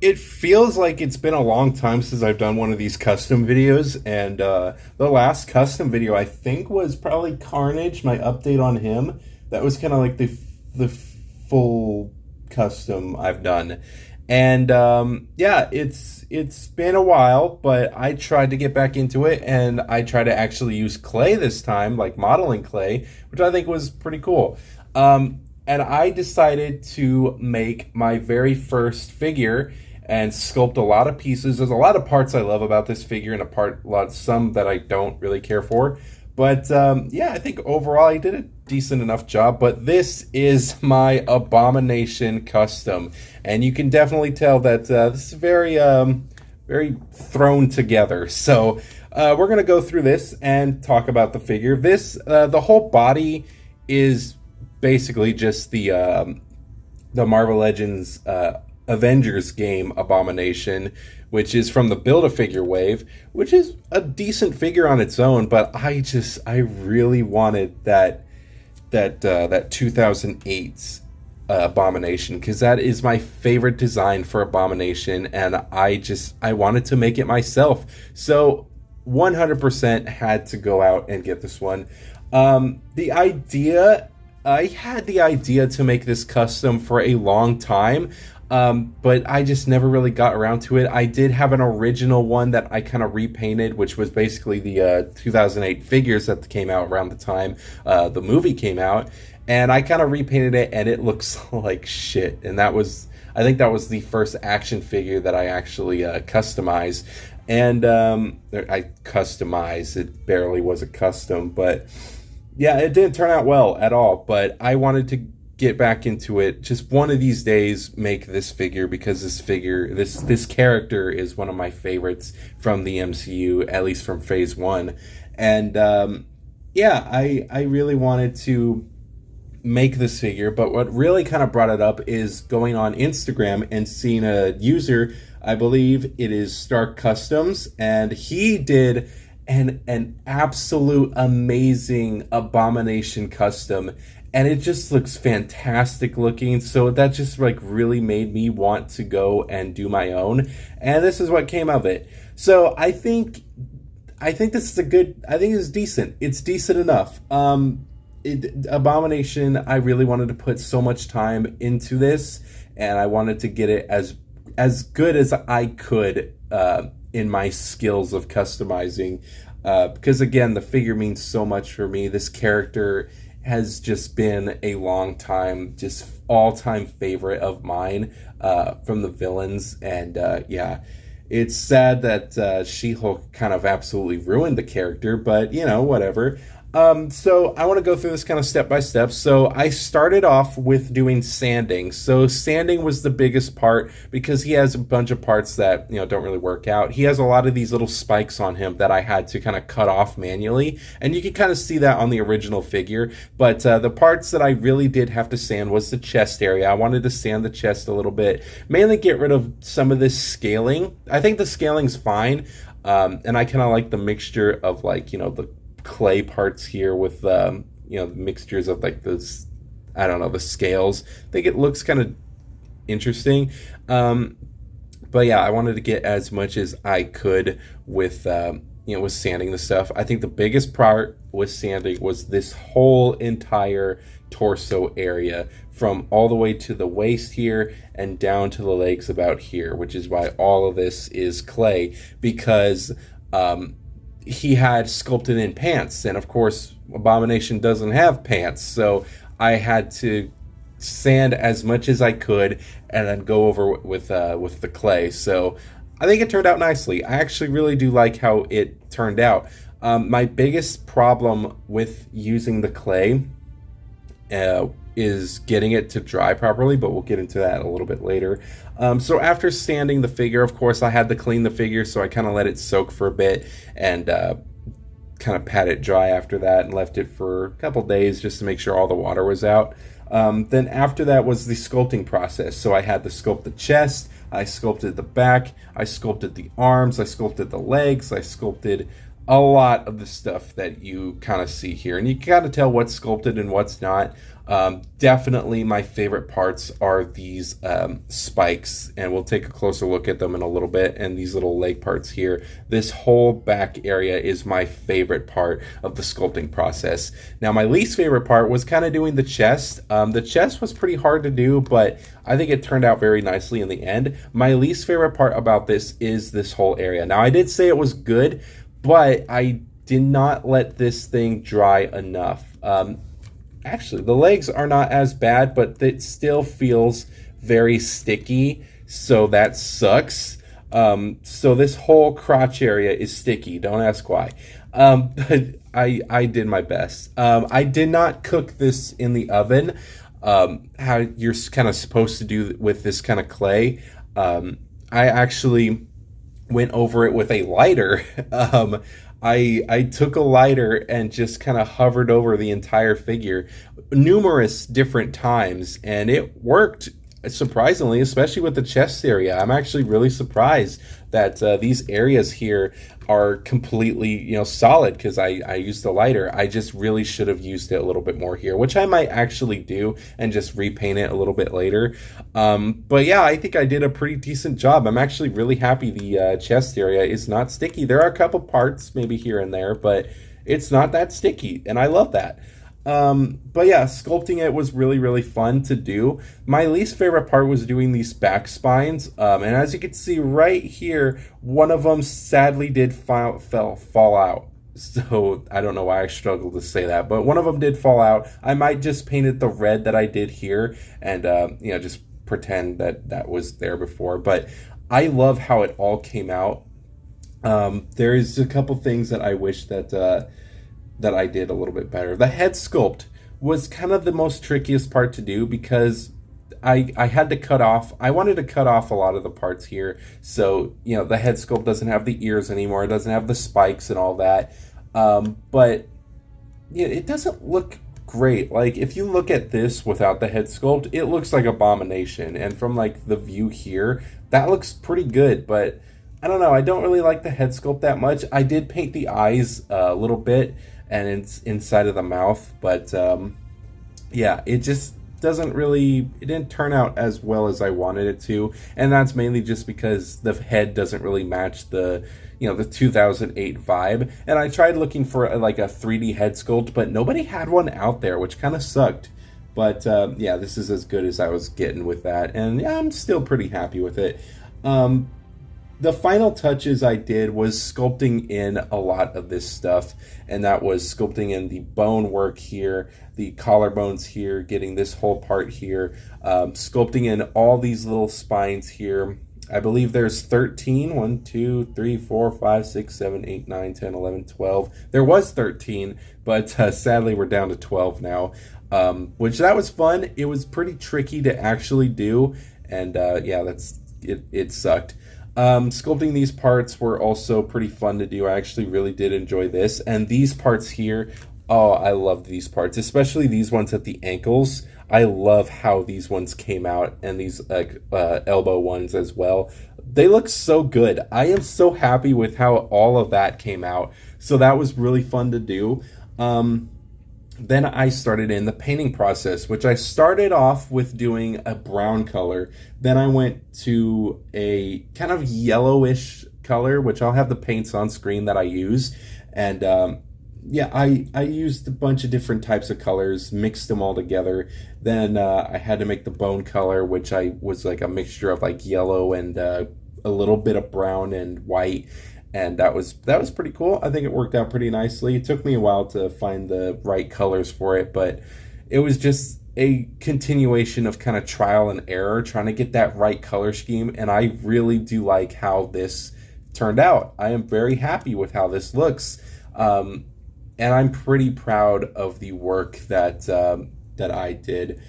It feels like it's been a long time since I've done one of these custom videos, and the last custom video I think was probably Carnage, my update on him. That was kind of like the full custom I've done, and yeah, it's been a while, but I tried to get back into it, and I tried to actually use clay this time, like modeling clay, which I think was pretty cool. And I decided to make my very first figure and sculpt a lot of pieces. There's a lot of parts I love about this figure, and some that I don't really care for. But yeah, I think overall I did a decent enough job. But this is my Abomination custom, and you can definitely tell that this is very thrown together. So we're gonna go through this and talk about the figure. The whole body is basically just the Marvel Legends Avengers game Abomination, which is from the Build-A-Figure wave, which is a decent figure on its own, but I really wanted that 2008 Abomination, because that is my favorite design for Abomination, and I wanted to make it myself. So 100% had to go out and get this one. I had the idea to make this custom for a long time, but I just never really got around to it. I did have an original one that I kind of repainted, which was basically the 2008 figures that came out around the time the movie came out, and I kind of repainted it, and it looks like shit. And I think that was the first action figure that I actually customized. And I customized, it barely was a custom, but yeah, it didn't turn out well at all, but I wanted to get back into it. Just one of these days, make this figure, because this character is one of my favorites from the MCU, at least from Phase 1. And yeah, I really wanted to make this figure, but what really kind of brought it up is going on Instagram and seeing a user, I believe it is Stark Customs, and he did an absolute amazing Abomination custom, and it just looks fantastic looking. So that just like really made me want to go and do my own, and this is what came of it. So I think this is I think it's decent. It's decent enough. Abomination, I really wanted to put so much time into this, and I wanted to get it as good as I could in my skills of customizing, because again, the figure means so much for me. This character has just been a long time, just all-time favorite of mine from the villains, and yeah, it's sad that She-Hulk kind of absolutely ruined the character, but you know, whatever. So I want to go through this kind of step by step. So I started off with doing sanding. So sanding was the biggest part, because he has a bunch of parts that, you know, don't really work out. He has a lot of these little spikes on him that I had to kind of cut off manually, and you can kind of see that on the original figure. But the parts that I really did have to sand was the chest area. I wanted to sand the chest a little bit, mainly get rid of some of this scaling. I think the scaling's fine, and I kind of like the mixture of, like, you know, the clay parts here with you know, mixtures of like this, I don't know, the scales. I think it looks kind of interesting, but yeah, I wanted to get as much as I could with you know, with sanding the stuff. I think the biggest part with sanding was this whole entire torso area, from all the way to the waist here and down to the legs about here, which is why all of this is clay, because he had sculpted in pants, and of course Abomination doesn't have pants, so I had to sand as much as I could and then go over with the clay. So I think it turned out nicely. I actually really do like how it turned out. My biggest problem with using the clay is getting it to dry properly, but we'll get into that a little bit later. So after sanding the figure, of course, I had to clean the figure, so I kind of let it soak for a bit and kind of pat it dry after that, and left it for a couple days just to make sure all the water was out. Then after that was the sculpting process. So I had to sculpt the chest, I sculpted the back, I sculpted the arms, I sculpted the legs, I sculpted a lot of the stuff that you kind of see here, and you kind of tell what's sculpted and what's not. Definitely my favorite parts are these spikes, and we'll take a closer look at them in a little bit, and these little leg parts here. This whole back area is my favorite part of the sculpting process. Now, my least favorite part was kind of doing the chest. The chest was pretty hard to do, but I think it turned out very nicely in the end. My least favorite part about this is this whole area. Now, I did say it was good, but I did not let this thing dry enough. Actually, the legs are not as bad, but it still feels very sticky, so that sucks. So this whole crotch area is sticky. Don't ask why. But I did my best. I did not cook this in the oven, how you're kind of supposed to do with this kind of clay. I actually went over it with a lighter. I took a lighter and just kind of hovered over the entire figure numerous different times, and it worked surprisingly, especially with the chest area. I'm actually really surprised that these areas here are completely, solid, because I used the lighter. I just really should have used it a little bit more here, which I might actually do and just repaint it a little bit later. But yeah, I think I did a pretty decent job. I'm actually really happy the chest area is not sticky. There are a couple parts maybe here and there, but it's not that sticky, and I love that. But yeah, sculpting it was really, really fun to do. My least favorite part was doing these back spines. And as you can see right here, one of them sadly did fall out. So I don't know why I struggled to say that, but one of them did fall out. I might just paint it the red that I did here and, just pretend that that was there before. But I love how it all came out. There is a couple things that I wish that I did a little bit better. The head sculpt was kind of the most trickiest part to do, because I had to cut off, I wanted to cut off a lot of the parts here. So, the head sculpt doesn't have the ears anymore. It doesn't have the spikes and all that. But it doesn't look great. Like, if you look at this without the head sculpt, it looks like Abomination. And from like the view here, that looks pretty good, but I don't know. I don't really like the head sculpt that much. I did paint the eyes a little bit, and it's inside of the mouth, but yeah, it just it didn't turn out as well as I wanted it to, and that's mainly just because the head doesn't really match the 2008 vibe. And I tried looking for like a 3D head sculpt, but nobody had one out there, which kind of sucked. But yeah, this is as good as I was getting with that, and yeah, I'm still pretty happy with it. The final touches I did was sculpting in a lot of this stuff, and that was sculpting in the bone work here, the collarbones here, getting this whole part here, sculpting in all these little spines here. I believe there's 13, 1, 2, 3, 4, 5, 6, 7, 8, 9, 10, 11, 12. There was 13, but sadly we're down to 12 now, which that was fun. It was pretty tricky to actually do, and yeah, it sucked. Sculpting these parts were also pretty fun to do. I actually really did enjoy this. And these parts here, oh, I loved these parts, especially these ones at the ankles. I love how these ones came out, and these elbow ones as well. They look so good. I am so happy with how all of that came out. So that was really fun to do. Then I started in the painting process, which I started off with doing a brown color. Then I went to a kind of yellowish color, which I'll have the paints on screen that I use. And yeah, I used a bunch of different types of colors, mixed them all together. Then I had to make the bone color, which was like a mixture of like yellow and a little bit of brown and white. And that was pretty cool. I think it worked out pretty nicely. It took me a while to find the right colors for it, but it was just a continuation of kind of trial and error, trying to get that right color scheme. And I really do like how this turned out. I am very happy with how this looks. And I'm pretty proud of the work that I did.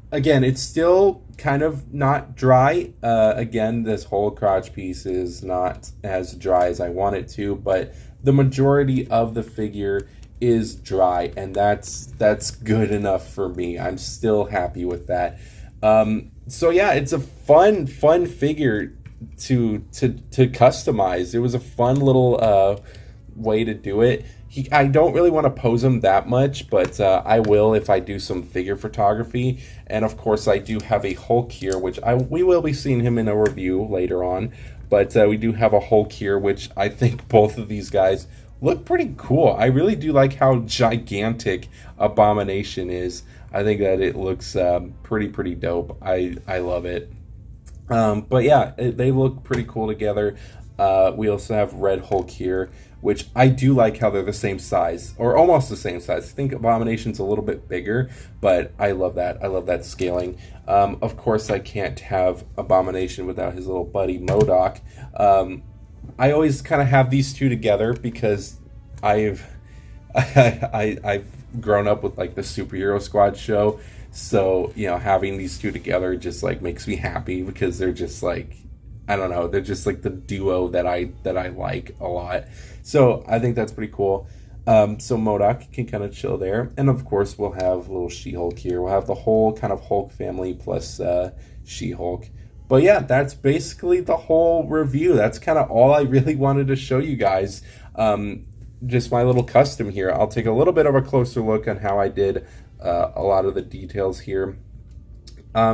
Again, it's still kind of not dry. Again, this whole crotch piece is not as dry as I want it to, but the majority of the figure is dry, and that's good enough for me. I'm still happy with that. So yeah, it's a fun figure to customize. It was a fun little way to do it. I don't really want to pose him that much, but I will if I do some figure photography. And of course, I do have a Hulk here, which we will be seeing him in a review later on. But we do have a Hulk here, which I think both of these guys look pretty cool. I really do like how gigantic Abomination is. I think that it looks pretty dope. I love it. But yeah, they look pretty cool together. We also have Red Hulk here, which I do like how they're the same size, or almost the same size. I think Abomination's a little bit bigger, but I love that. I love that scaling. Of course, I can't have Abomination without his little buddy MODOK. I always kind of have these two together because I've grown up with like the Superhero Squad show. So, you know, having these two together just like makes me happy because they're just like, I don't know, they're just like the duo that I like a lot. So I think that's pretty cool. So MODOK can kind of chill there. And of course, we'll have little She-Hulk here. We'll have the whole kind of Hulk family plus She-Hulk. But yeah, that's basically the whole review. That's kind of all I really wanted to show you guys. Just my little custom here. I'll take a little bit of a closer look on how I did a lot of the details here.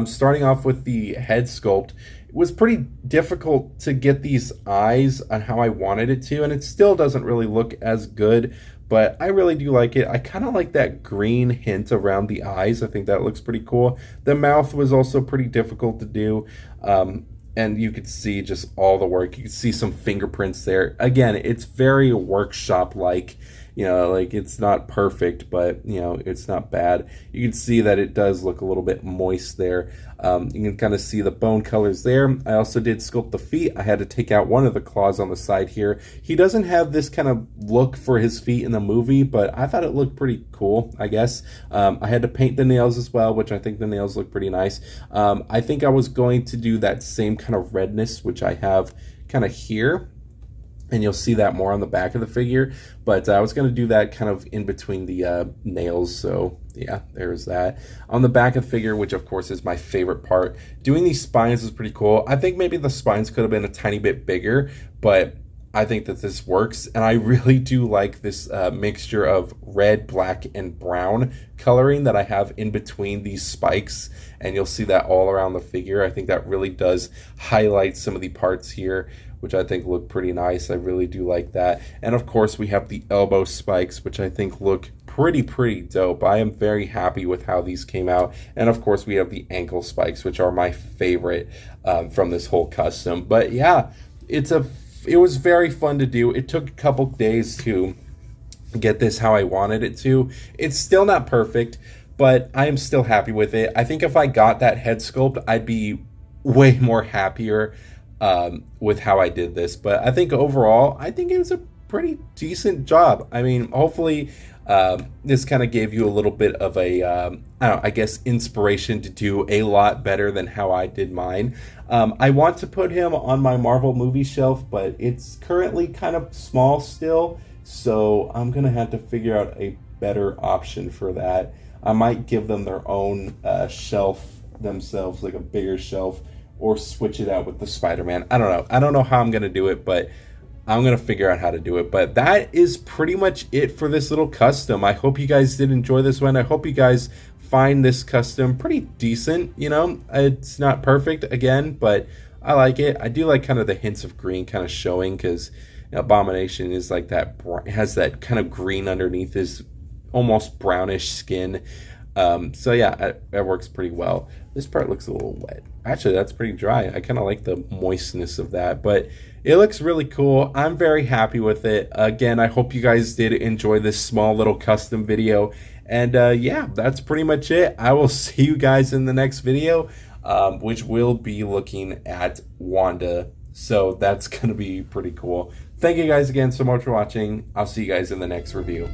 Starting off with the head sculpt, it was pretty difficult to get these eyes on how I wanted it to, and it still doesn't really look as good, but I really do like it. I kind of like that green hint around the eyes. I think that looks pretty cool. The mouth was also pretty difficult to do, and you could see just all the work. You could see some fingerprints there. Again, it's very workshop-like. You know, like it's not perfect, but you know, it's not bad. You can see that it does look a little bit moist there. You can kind of see the bone colors there. I also did sculpt the feet. I had to take out one of the claws on the side here. He doesn't have this kind of look for his feet in the movie, but I thought it looked pretty cool, I guess. I had to paint the nails as well, which I think the nails look pretty nice. I think I was going to do that same kind of redness, which I have kind of here. And you'll see that more on the back of the figure. But I was going to do that kind of in between the nails. So yeah, there's that. On the back of the figure, which of course is my favorite part, doing these spines is pretty cool. I think maybe the spines could have been a tiny bit bigger, but I think that this works. And I really do like this mixture of red, black, and brown coloring that I have in between these spikes. And you'll see that all around the figure. I think that really does highlight some of the parts here, which I think look pretty nice. I really do like that. And of course, we have the elbow spikes, which I think look pretty dope. I am very happy with how these came out. And of course, we have the ankle spikes, which are my favorite from this whole custom. But yeah, it was very fun to do. It took a couple days to get this how I wanted it to. It's still not perfect, but I am still happy with it. I think if I got that head sculpt, I'd be way more happier with how I did this. But I think overall, I think it was a pretty decent job. I mean, hopefully this kind of gave you a little bit of a, I don't know, I guess inspiration to do a lot better than how I did mine. I want to put him on my Marvel movie shelf, but it's currently kind of small still. So I'm going to have to figure out a better option for that. I might give them their own shelf themselves, like a bigger shelf, or switch it out with the Spider-Man. I don't know. I don't know how I'm going to do it, but I'm going to figure out how to do it. But that is pretty much it for this little custom. I hope you guys did enjoy this one. I hope you guys find this custom pretty decent. You know, it's not perfect again, but I like it. I do like kind of the hints of green kind of showing, because Abomination is like that, has that kind of green underneath his almost brownish skin. So yeah, it works pretty well. This part looks a little wet. Actually, that's pretty dry. I kind of like the moistness of that, but it looks really cool. I'm very happy with it. Again, I hope you guys did enjoy this small little custom video. And yeah, that's pretty much it. I will see you guys in the next video, which will be looking at Wanda. So that's going to be pretty cool. Thank you guys again so much for watching. I'll see you guys in the next review.